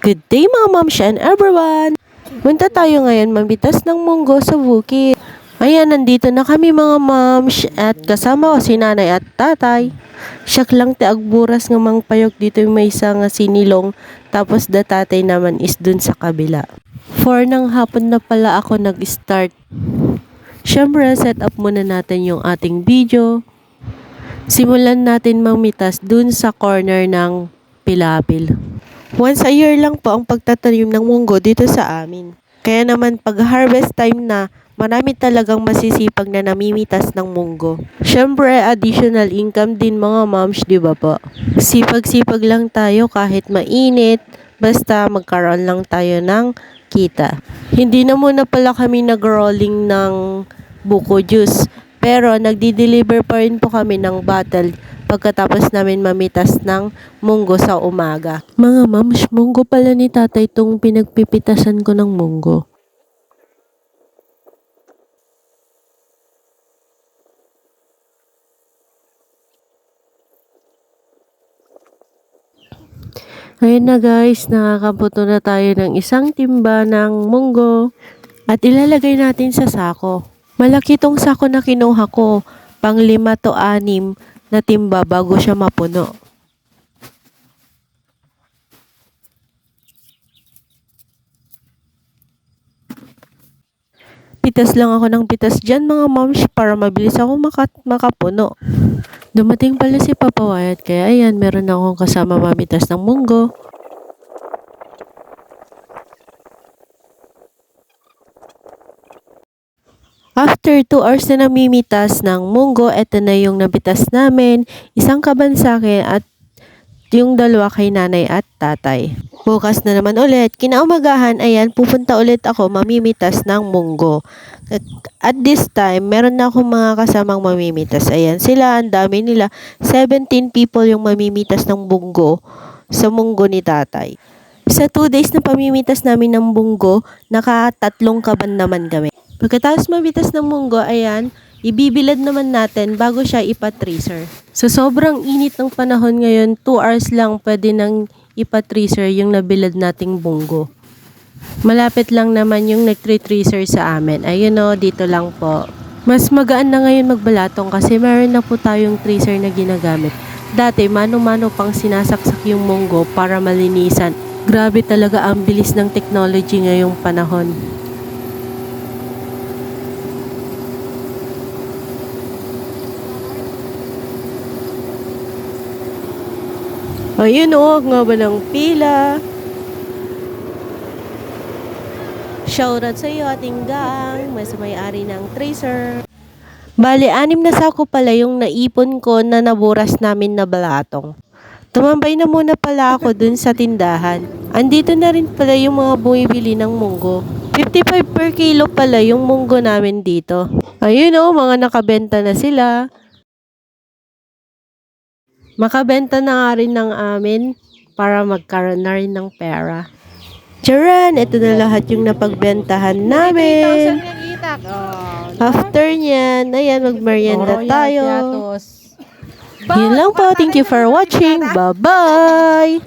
Good day mga moms and everyone! Punta tayo ngayon mamitas ng munggo sa bukid. Ayan, nandito na kami mga moms at kasama ko si nanay at tatay. Siyak lang ti agburas nga mang payok dito may isa nga sinilong tapos da tatay naman is dun sa kabila. 4 ng hapon na pala ako nag-start. Syempre, set up muna natin yung ating video. Simulan natin mamitas dun sa corner ng Pilapil. Once a year lang po ang pagtatanim ng munggo dito sa amin. Kaya naman pag harvest time na, marami talagang masisipag na namimitas ng munggo. Syempre, additional income din mga moms, di ba po? Sipag-sipag lang tayo kahit mainit, basta magkaroon lang tayo ng kita. Hindi na muna pala kami nag-rolling ng buko juice, pero nagdi-deliver pa rin po kami ng bottle pagkatapos namin mamitas ng munggo sa umaga. Mga moms, munggo pala ni tatay itong pinagpipitasan ko ng munggo. Ayun na guys, nakakaputo na tayo ng isang timba ng munggo at ilalagay natin sa sako. Malaki tong sako na kinuha ko, pang 5 to 6 na timba bago siya mapuno. Pitas lang ako ng pitas dyan mga moms para mabilis ako makapuno. Dumating pala si Papa Wyatt kaya ayan, meron akong kasama mamitas ng munggo. After 2 hours na namimitas ng munggo, eto na yung nabitas namin, isang kabansake at yung 2 kay nanay at tatay. Bukas na naman ulit, kinaumagahan, ayan, pupunta ulit ako mamimitas ng munggo. At this time, meron na akong mga kasamang mamimitas. Ayan, sila, ang dami nila. 17 people yung mamimitas ng munggo sa munggo ni tatay. Sa 2 days na pamimitas namin ng munggo, naka-3 kaban naman kami. Pagkatapos mamitas ng munggo, ayan, ibibilad naman natin bago siya ipa-tracer. Sa sobrang init ng panahon ngayon, 2 hours lang pwede nang ipa-tracer yung nabilad nating munggo. Malapit lang naman yung nag-tracer sa amin. Ayun o, dito lang po. Mas magaan na ngayon magbalatong kasi meron na po tayong tracer na ginagamit. Dati, mano-mano pang sinasaksak yung munggo para malinisan. Grabe talaga ang bilis ng technology ngayong panahon. Ayun o, nga ba ng pila? Shoutout sa iyo ating gang, mas may-ari ng tracer. Bali, 6 na sako pala yung naipon ko na naburas namin na balatong. Tumambay na muna pala ako dun sa tindahan. Andito na rin pala yung mga bumibili ng munggo. 55 per kilo pala yung munggo namin dito. Ayun o, mga nakabenta na sila. Makabenta na nga rin ng amin para magkaroon na rin ng pera. Charan! Ito na lahat yung napagbentahan namin. After nyan, ayan, magmerienda tayo. Yun lang po. Thank you for watching. Bye-bye!